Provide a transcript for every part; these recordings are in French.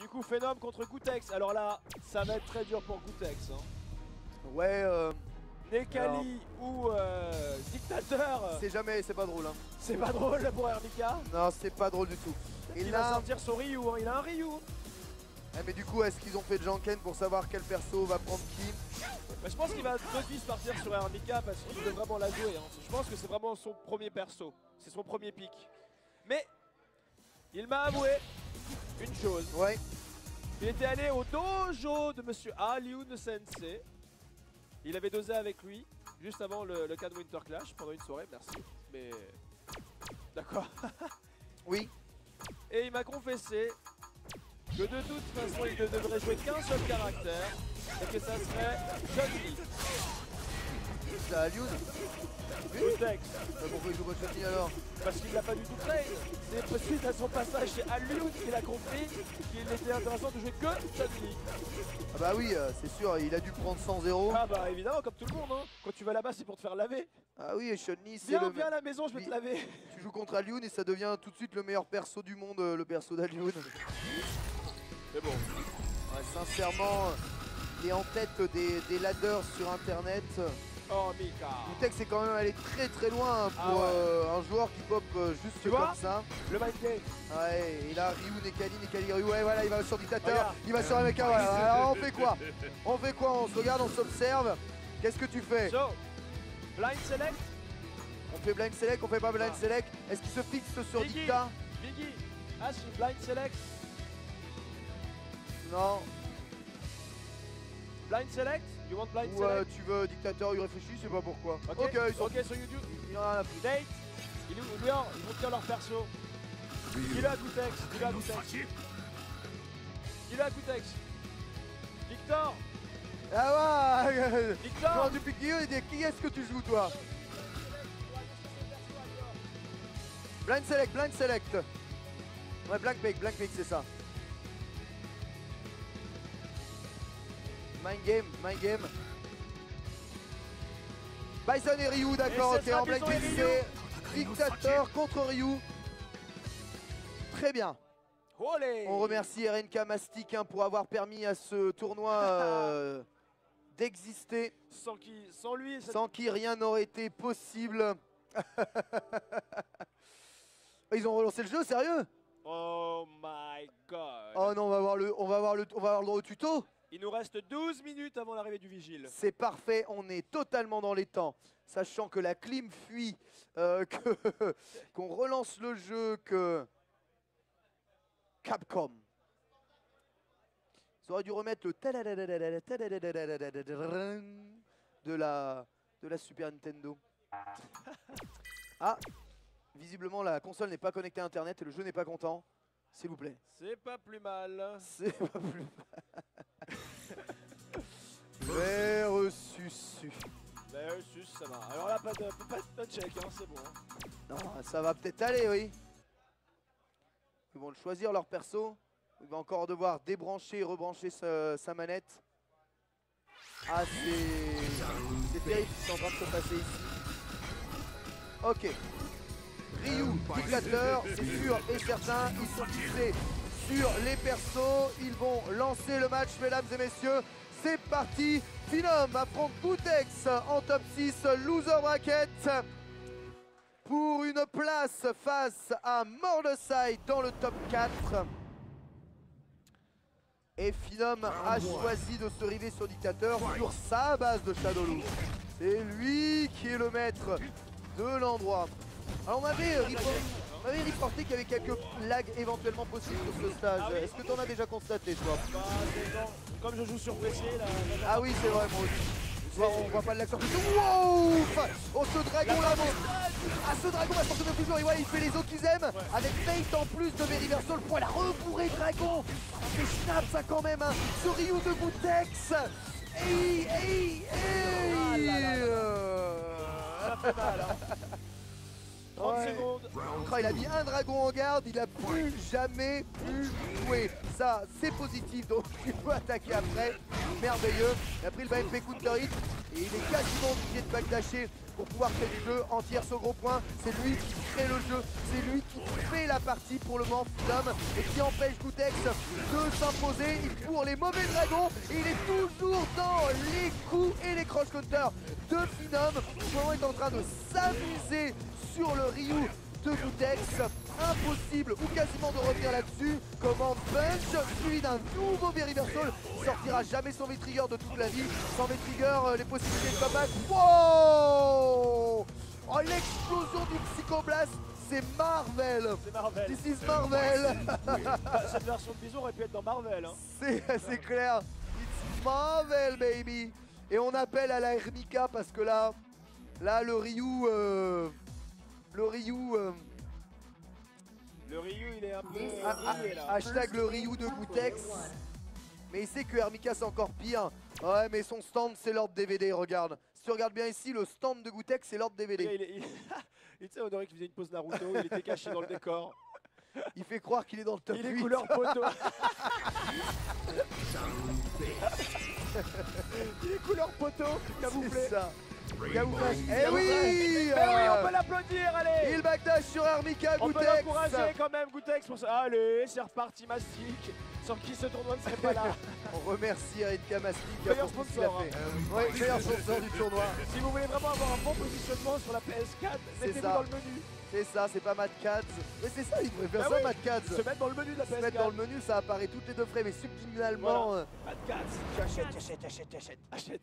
du coup, Phenom contre Gootecks. Alors là, ça va être très dur pour Gootecks. Hein. Ouais, Nekali ou Dictateur. c'est pas drôle. Hein. C'est pas drôle pour Hermika. Non, c'est pas drôle du tout. Et Il là, va sortir son Ryu, hein. Il a un Ryu. mais du coup, est-ce qu'ils ont fait de Janken pour savoir quel perso va prendre qui? Bah, je pense qu'il va d'office partir sur Hermika parce qu'il veut vraiment la jouer. Hein. Je pense que c'est vraiment son premier perso. C'est son premier pick. Mais il m'a avoué une chose. Ouais. Il était allé au dojo de Monsieur Alioun Sensei. Il avait dosé avec lui juste avant le cas de Winter Clash pendant une soirée, merci. Mais d'accord. Oui. Et il m'a confessé que de toute façon il ne devrait jouer qu'un seul caractère et que ça serait Chun-Li. C'est Alioun. Gootecks. Pourquoi il joue pas Chun-Li alors? Parce qu'il l'a pas du tout train. C'est possible à son passage chez Alioun qu'il a compris qu'il était intéressant de jouer que Chun-Li. Ah bah oui, c'est sûr, il a dû prendre 100-0. Ah bah évidemment, comme tout le monde. Hein. Quand tu vas là-bas, c'est pour te faire laver. Ah oui, et Chun-Li, c'est Viens, viens à la maison, je vais te laver. Tu joues contre Alioun et ça devient tout de suite le meilleur perso du monde, le perso d'Alioun. Mais bon. Ouais, sincèrement, il est en tête des ladders sur internet. Oh Mika. Gootecks est quand même allé très très loin pour Ah ouais. un joueur qui pop juste Tu comme vois ça. Le mind game. Ouais, et là Ryu, Nekali Ryu, ouais voilà, il va sur Dictateur, Regarde. il va sur un mec, voilà. Alors on fait quoi? On fait quoi? On se regarde, on s'observe. Qu'est-ce que tu fais? So, blind select. On fait blind select, on fait pas blind Ah. select. Est-ce qu'il se fixe sur Biggie. Dicta? Biggie, as you blind select. Non. Blind select. You want blind Ou select? tu veux Dictateur, il réfléchit, je sais pas pourquoi. Ok, ils sont... ok, so you do. Il y en a un à foutre. Date. Ils vont tirer leur perso. Il est à Gootecks. Il est à Gootecks. Il est à Gootecks. Victor. Ah ouais. Victor. Quand tu piques qui est-ce que tu joues toi? Blind select, blind select. Ouais, blank pick, c'est ça. Mind game. Bison et Ryu, d'accord, Et ok, ce sera en blind Bison et pick, Ryu. c'est Dictateur contre Ryu. Très bien. Olé. On remercie RNK Mastic hein, pour avoir permis à ce tournoi d'exister. Sans lui, Sans qui rien n'aurait été possible. Ils ont relancé le jeu, sérieux? Oh my god. Oh non, on va avoir le droit au tuto. Il nous reste 12 minutes avant l'arrivée du vigile. C'est parfait, on est totalement dans les temps. Sachant que la clim fuit, qu'on relance le jeu, que Capcom. Ils auraient dû remettre le de la Super Nintendo. Ah, visiblement la console n'est pas connectée à Internet et le jeu n'est pas content. S'il vous plaît. C'est pas plus mal. C'est pas plus mal. Versus. Versus, ça va. Alors là, pas de check, hein, c'est bon. Hein. Non, ça va peut-être aller, oui. Ils vont choisir leur perso. Il va encore devoir débrancher et rebrancher sa manette. Ah, c'est terrible ce qui est en train de se passer ici. Ok. Ryu, Dictateur, c'est sûr et certain. Ils sont fixés sur les persos. Ils vont lancer le match, mesdames et messieurs. C'est parti. Phenom affronte Gootecks en top 6 loser bracket pour une place face à Mordecai dans le top 4. Et Phenom a choisi de se river sur Dictateur sur sa base de Shadowloo. C'est lui qui est le maître de l'endroit. Alors on m'avait reporté qu'il y avait quelques lags éventuellement possibles sur ce stage. Ah oui. Est-ce que tu en as déjà constaté toi? Bah, comme je joue sur PC, là. Ah oui, c'est vrai, moi aussi. On voit pas le lag sortir. Wow! Oh, ce dragon là, ah, ce dragon va sortir de fusion. Et ouais, il fait les Okizem avec Fate en plus de Veriversal pour la rebourrer dragon. C'est snap ça quand même, hein. Ce Ryu de Gootecks. Hey. Ah là là. Ça fait mal, hein. 30 Ouais. secondes. Oh, il a mis un dragon en garde, il a plus jamais pu jouer. Ça, c'est positif, donc il peut attaquer après. Merveilleux. Il a pris le BMP counter hit et il est quasiment obligé de backdasher pour pouvoir faire du jeu. Entière ce gros point, c'est lui qui créer le jeu. C'est lui qui fait la partie pour le moment, Phenom, et qui empêche Gootecks de s'imposer. Il court les mauvais dragons et il est toujours dans les coups et les cross counters de Phenom. Phenom est en train de s'amuser sur le Ryu de Gootecks. Impossible ou quasiment de revenir là-dessus. Commande punch suivi d'un nouveau V-Reversal. Il sortira jamais son V-Trigger de toute la vie. Sans V-Trigger, les possibilités de comeback. Wow! Oh, l'explosion du Psychoblast, c'est Marvel. C'est Marvel. This is Marvel. Cette version de Bison aurait pu être dans Marvel. Hein. C'est clair. It's Marvel, baby. Et on appelle à la Hermika parce que là le Ryu... Le Ryu, il est un peu... hashtag le Ryu de Gootecks. Mais il sait que Hermika c'est encore pire. Ouais, mais son stand c'est l'ordre DVD, regarde. Si tu regardes bien ici, le stand de Gootecks c'est l'ordre DVD. Tu sais, on dirait qu'il faisait une pause Naruto, il était caché dans le décor. Il fait croire qu'il est dans le top 8. Il est couleur poteau. Il est couleur poteau, camouflé. C'est ça. Camouflage. Eh oui, on peut l'applaudir, allez. Il backdash sur Hermika, On Gootecks. peut l'encourager quand même, Gootecks, pour ça. Allez, c'est reparti, Mastic. Sans qui ce tournoi ne serait pas là. On remercie Erika Mastic Meilleur pour tout ce qu'il a sponsor, fait. Ouais, meilleur sponsor du tournoi. Si vous voulez vraiment avoir un bon positionnement sur la PS4, mettez-vous ça. dans le menu. C'est ça, c'est pas Mad Cats. Mais c'est ça, il pourrait faire Ah ça, oui, Mad Cats. Se mettre dans le menu de la PS4. Se mettre dans le menu, ça apparaît toutes les deux frames, mais subliminalement. Voilà. Mad Cats, achète.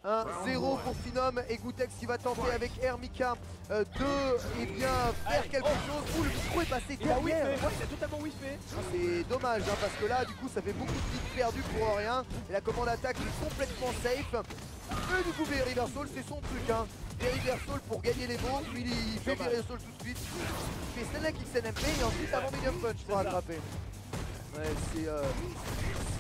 1-0 pour Phenom et Gootecks qui va tenter avec Hermika de faire quelque chose. Ouh, le micro est passé Il a derrière. whiffé, il a totalement whiffé. C'est dommage hein, parce que là du coup ça fait beaucoup de vies perdues pour rien. Et la commande attaque est complètement safe. Et du coup V-Reversal c'est son truc hein. V-Reversal pour gagner les bons. Lui il fait V-Reversal tout de suite. Il fait Snake XNMP et ensuite avant Medium Punch pour attraper. Ouais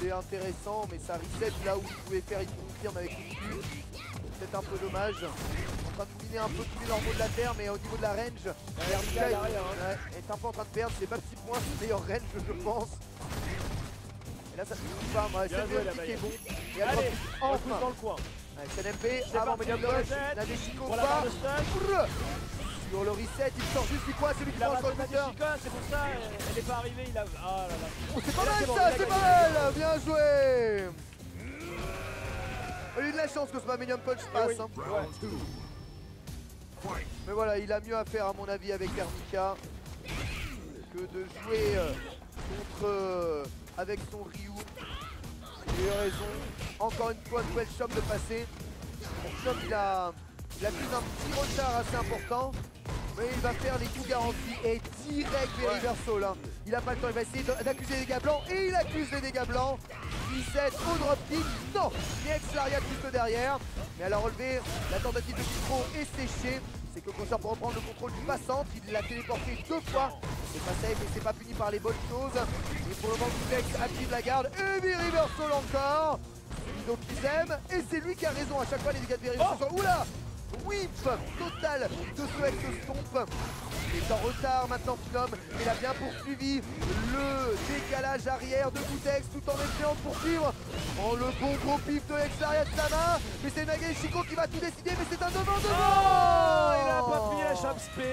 c'est intéressant mais ça reset là où il pouvait faire, il confirme avec une cul. C'est peut-être un peu dommage. En train de miner un peu tous les normaux de la terre mais au niveau de la range, Hermika est un peu en train de perdre, c'est pas petit point, c'est le meilleur range je pense. Et là ça ne suffit pas, c'est le qui est bon. Et allez, enfin dans le coin. SNMP, avant Medium Punch, la Deshiko pas. Sur le reset, il sort juste du coin, c'est lui qui prend le conducteur. C'est pour ça, elle n'est pas arrivée, il a... Ah là là. Oh, c'est pas mal ça, c'est pas mal. Bien joué. Il a eu de la chance que ce pas Medium Punch passe. Oui. Hein. Ouais. Mais voilà, il a mieux à faire à mon avis avec Hermika que de jouer avec son Ryu. Il a eu raison. Encore une fois, nouvelle shop de passer. Shop, il a pris un petit retard assez important. Mais il va faire les coups garantis et direct V-Reversal. Hein. Il a pas le temps, il va essayer d'accuser les dégâts blancs et il accuse les dégâts blancs. 17 au drop kick, non, Nex Lariat juste derrière. Mais à la relevée, la tentative de micro est séchée. C'est que Concer pour reprendre le contrôle du passant, il l'a téléporté 2 fois. C'est pas safe et c'est pas puni par les bonnes choses. Et pour le moment, Gootecks active la garde et V-Reversal encore. Donc ils aiment et c'est lui qui a raison à chaque fois les dégâts de V-Reversal sont... Oula, whip total de ce ex stomp. Il est en retard maintenant Phenom, il a bien poursuivi le décalage arrière de Gootecks tout en essayant de poursuivre. Oh le bon gros pif de Nex Lariat de sa main. Mais c'est Nagashiko qui va tout décider, mais c'est un devant. Oh, il a pas plié la jump spé.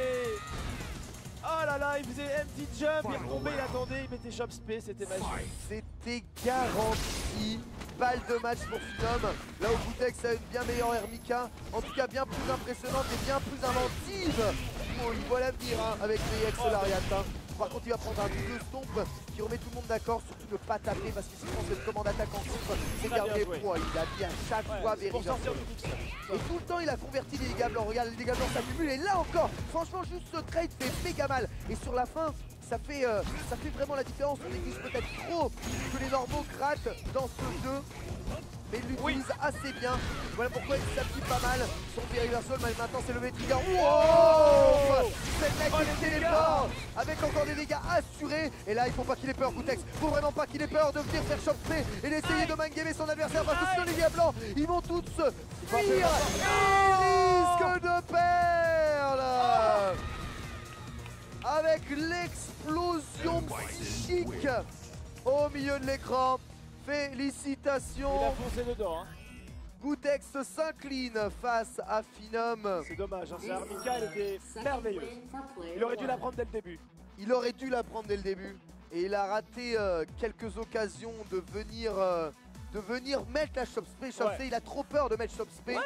Oh là là, il faisait empty jump, il retombait, il attendait, il mettait jump spé, c'était magique. C'était garanti. Balle de match pour Phenom. Là où Gootecks a une bien meilleure Hermika, en tout cas bien plus impressionnante et bien plus inventive. Oh, il voit l'avenir hein, avec les ex Lariat. Hein. Par contre, il va prendre un double stomp qui remet tout le monde d'accord, surtout ne pas taper parce que sinon cette commande attaque en contre, c'est garder pro. Il a dit à chaque fois V-Reversal. Et tout le temps, il a converti les dégâts blancs. Regarde, les dégâts blancs s'accumulent et là encore, franchement, juste ce trade fait méga mal. Et sur la fin, ça fait vraiment la différence. On néglige peut-être trop que les normaux grattent dans ce jeu. Mais il l'utilise assez bien. Voilà pourquoi il s'appuie pas mal. Son V-Reversal, mais maintenant c'est le V-Trigger. Wow, cette mec qui téléport avec encore des dégâts assurés. Et là, il faut pas qu'il ait peur, Gootecks. Faut vraiment pas qu'il ait peur de venir faire choper et d'essayer de mind-gamer son adversaire parce que sinon les dégâts blancs, ils vont tous se fuir. Et risque de perdre avec l'explosion psychique au milieu de l'écran. Félicitations. Il a foncé dedans. Hein. Gootx s'incline face à Phenom. C'est dommage, hein, c'est Armika, elle était merveilleuse. Il aurait dû la prendre dès le début. Il aurait dû la prendre dès le début. Et il a raté quelques occasions de venir mettre la Chop Spray. Il a trop peur de mettre Chop Spray. Ouais.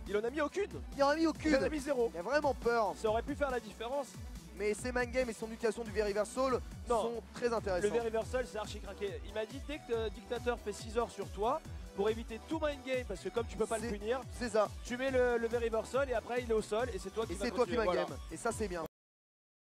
Il en a mis aucune. Il en a mis aucune. Il en a mis 0. Il a vraiment peur. Ça aurait pu faire la différence. Mais ses mind games et son utilisation du V-Reversal sont très intéressants. Le V-Reversal, c'est archi craqué. Il m'a dit dès que Dictateur fait 6 heures sur toi, pour éviter tout mind game, parce que comme tu peux pas le punir, c'est ça. tu mets le V-Reversal et après il est au sol et c'est toi qui vas Et c'est toi qui mind voilà. game. Et ça c'est bien.